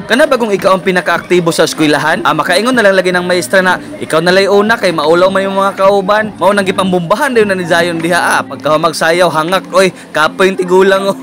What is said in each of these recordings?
Kana bagong ikaw ang pinaka-aktibo sa eskwelahan, makaingon na lang lagi ng maestra na ikaw na lay una kay maulaw man yung mga kauban. Mao nang gipambombahan dayon na ni Zion diha. Pagka magsayaw hangak, oy, kapoy yung tigulang oh.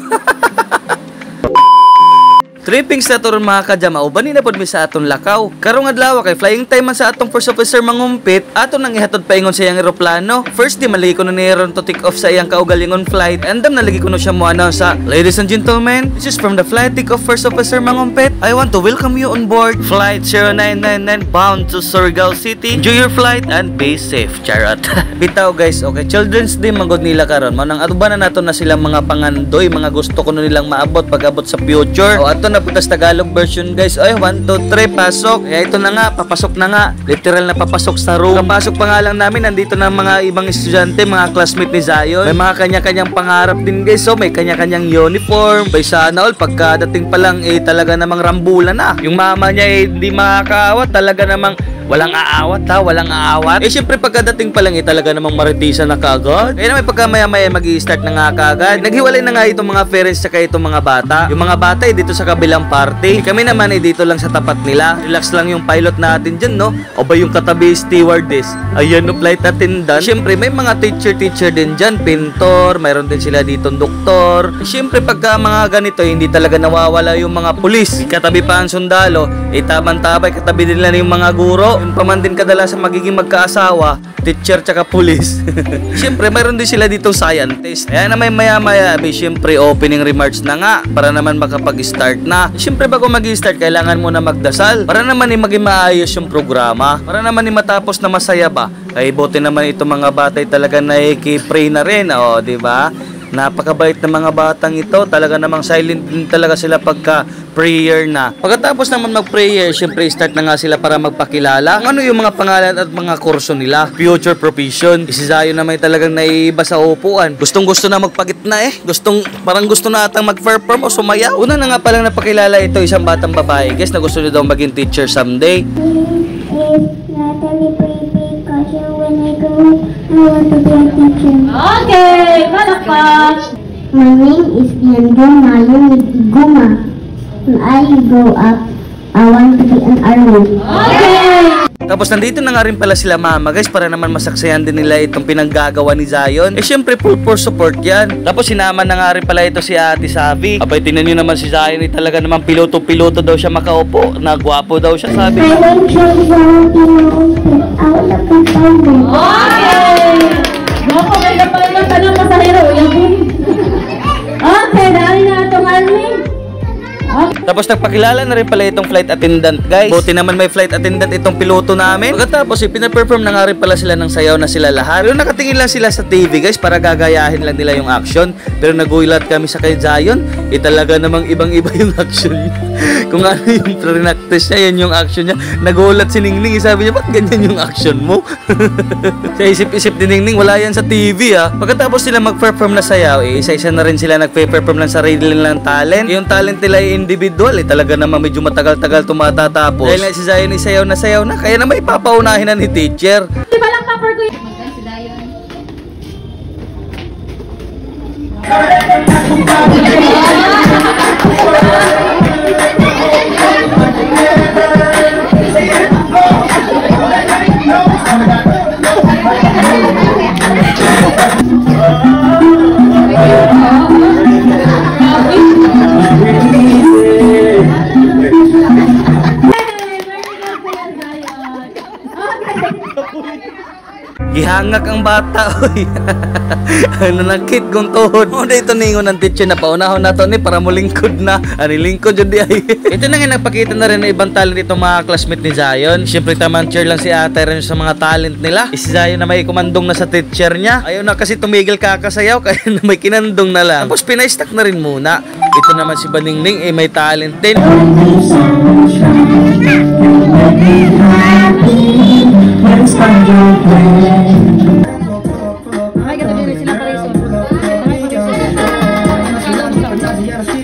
Trippings na to ron mga kadyama, ubanin na pod mi sa aton lakaw. Karong adlaw kay flying time man sa atong first officer mangumpit, ato nang ihatod paingon sa iyang eroplano. First di malagi ko na niron to take off sa iyang kaugalingon flight, and then nalagi ko na siya mo announce sa, ladies and gentlemen, this is from the flight take off first officer mangumpit. I want to welcome you on board flight 0999 bound to Surigao City. Enjoy your flight and be safe. Charot. Bitaw guys, okay, Children's Day manggod nila karon. Manang atubanan nato na silang mga pangandoy, mga gusto ko nilang maabot pag-abot sa future. O ato na putas Tagalog version guys. Ay 1, 2, 3 pasok. Kaya ito na nga, papasok na nga. Literal na papasok sa room. Kapasok pa nga lang namin, nandito na mga ibang estudyante, mga classmate ni Zion. May mga kanya-kanyang pangarap din guys. So may kanya-kanyang uniform. By sana all, pagkadating pa lang talaga namang rambulan na. Yung mama niya hindi makakaawat, talaga namang walang aawat ha, walang aawat. Syempre pagkadating pa lang talaga namang maritisan na kaagad. Kaya naman pagka maya-maya mag-i-start na nga kaagad. Naghiwalay na nga itong mga parents tsaka itong mga bata. Yung mga bata dito sa kabilang party. Kami naman dito lang sa tapat nila. Relax lang yung pilot natin dyan, no? O ba yung katabi stewardess? Ayan no, flight attendant. Syempre may mga teacher din dyan. Pintor, mayroon din sila dito doktor. Syempre pagka mga ganito, hindi talaga nawawala yung mga pulis. Katabi pa ang sundalo, taman-tabay katabi din nila yung mga guro. Yung paman din kadalasan magiging magkaasawa, teacher tsaka pulis. Siyempre, mayroon din sila dito scientist. Kaya na may maya-maya, siyempre opening remarks na nga para naman makapag-start na. Siyempre, bago mag-start, kailangan mo na magdasal para naman maging maayos yung programa. Para naman matapos na masaya ba. Kaya buti naman itong mga batay talaga nakikipray na rin. O, diba? Napakabait ng mga batang ito. Talaga namang silent din talaga sila pagka prayer na. Pagkatapos naman mag-prayer, syempre start na nga sila para magpakilala. Ano yung mga pangalan at mga kurso nila? Future Provision. Si Zion naman talagang naiiba sa upuan. Gustong-gusto na magpagitna parang gusto na atang mag-perform o sumayaw. Una na nga palang napakilala ito, isang batang babae. Guess na gusto niya daw maging teacher someday. Natalie Baby, kasi when I grow up, I want to be a teacher. Okay, palakpak! My name is Leandro Mayo Iguma. When I grow up, I want to be an army. Okay! Tapos nandito na nga rin pala sila mama guys para naman masaksayan din nila itong pinanggagawa ni Zion. Syempre full for support yan. Tapos sinama na nga rin pala ito si Ate Savi. Abay tingnan nyo naman si Zion talaga naman piloto-piloto daw siya makaupo. Nagwapo daw siya sabi. I will try out of the phone. Okay! Gwapo kayo na pala ng tanong pasahero. Okay, dahil na itong army. Tapos nagpakilala na rin pala itong flight attendant guys. Buti naman may flight attendant itong piloto namin. Pagkatapos pinaperform na nga rin pala sila ng sayaw na sila lahat. Pero nakatingin lang sila sa TV guys para gagayahin lang nila yung action. Pero nagulat kami sa kay Zion, talaga namang ibang-iba yung action niya. Kung ano yung pre-practice niya, yan yung action niya. Nagulat si Ningning, sabi niya, ba't ganyan yung action mo? Sa isip-isip ni Ningning, wala yan sa TV ah. Pagkatapos sila mag-perform na sayaw, isa-isa na rin sila nag-perform ng sarili nilang talent. Yung talent nila ay individual talaga naman medyo matagal-tagal tumatatapos. Dahil na si Zion sayaw na kaya na may papaunahin na ni teacher. Di ba lang kapar ko yun? Si Zion. Gihangak ang bata, oy. Nanakit kong tuhod. O, dito ningon ng teacher na paunahon na to ni para mo lingkod na. Ani lingkod yun di ay. Ito na nga nagpakita na rin na ibang talent itong mga classmate ni Zion. Siyempre tamang cheer lang si ate rin sa mga talent nila. Si Zion na may kumandong na sa teacher niya. Ayaw na kasi tumigil kakasayaw kaya na may kinandong na lang. Tapos pinay-stack na rin muna. Ito naman si Baningning may talent din. Ay, katabi rin sila Paraiso.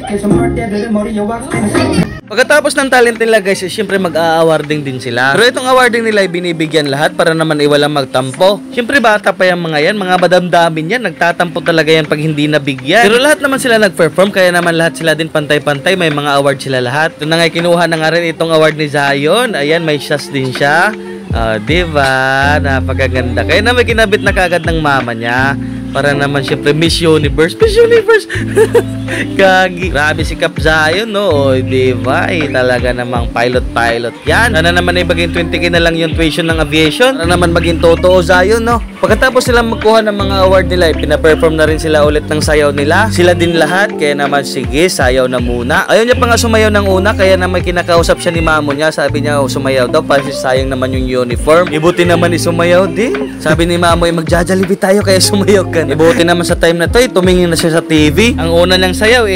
Que son parte de memoria, Pagkatapos ng talent nila guys, syempre mag-a-awarding din sila. Pero itong awarding nila ay binibigyan lahat para naman iwalang magtampo. Syempre bata pa yung mga yan, mga madamdamin yan, nagtatampo talaga yan pag hindi nabigyan. Pero lahat naman sila nag-perform, kaya naman lahat sila din pantay-pantay, may mga award sila lahat. Ito na nga kinuha na nga rin itong award ni Zion. Ayan, may shots din siya. Diba? Napakaganda. Kaya na may kinabit na kagad ng mama niya. Para naman syempre Miss Universe. Miss Universe! Gagi. Grabe si Cap Zion, no? O, diba? Talaga namang pilot yan. Sana naman ay maging 20k na lang yung tuition ng aviation. Para naman maging totoo Zion, no? Pagkatapos sila magkuha ng mga award nila, pina-perform na rin sila ulit ng sayaw nila. Sila din lahat, kaya naman sige, sayaw na muna. Ayaw niya pa nga sumayaw ng una, kaya naman kinakausap siya ni mamo niya. Sabi niya, sumayaw daw, kasi sayang naman yung uniform. Ibuti naman sumayaw din. Sabi ni mamo, magja-Jollibee tayo, kaya sumayaw ka. Ibuti naman sa time na to, tumingin na siya sa TV. Ang una niyang sayaw,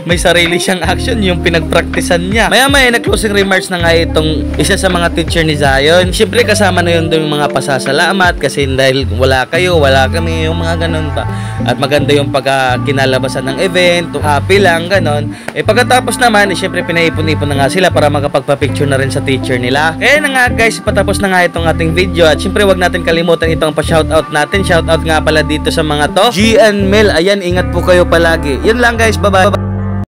may sarili siyang action, yung pinagpraktisan niya. Maya-maya, nag-closing remarks na nga itong isa sa mga teacher ni Zion. Siyempre, kasama na yun yung mga pasasalamat, kasi dahil wala kayo, wala kami, yung mga ganun pa. At maganda yung pagkakinalabasan ng event, happy lang, ganun. Pagkatapos naman, siyempre, pinaipon-ipon na nga sila para makapagpa-picture na rin sa teacher nila. Kaya na nga guys, patapos na nga itong ating video. At siyempre, wag natin kalimutan itong pa-shoutout natin. Shoutout nga pala dito sa mga to, G and Mel. Ayan, ingat po kayo palagi. Yun lang guys, bye-bye.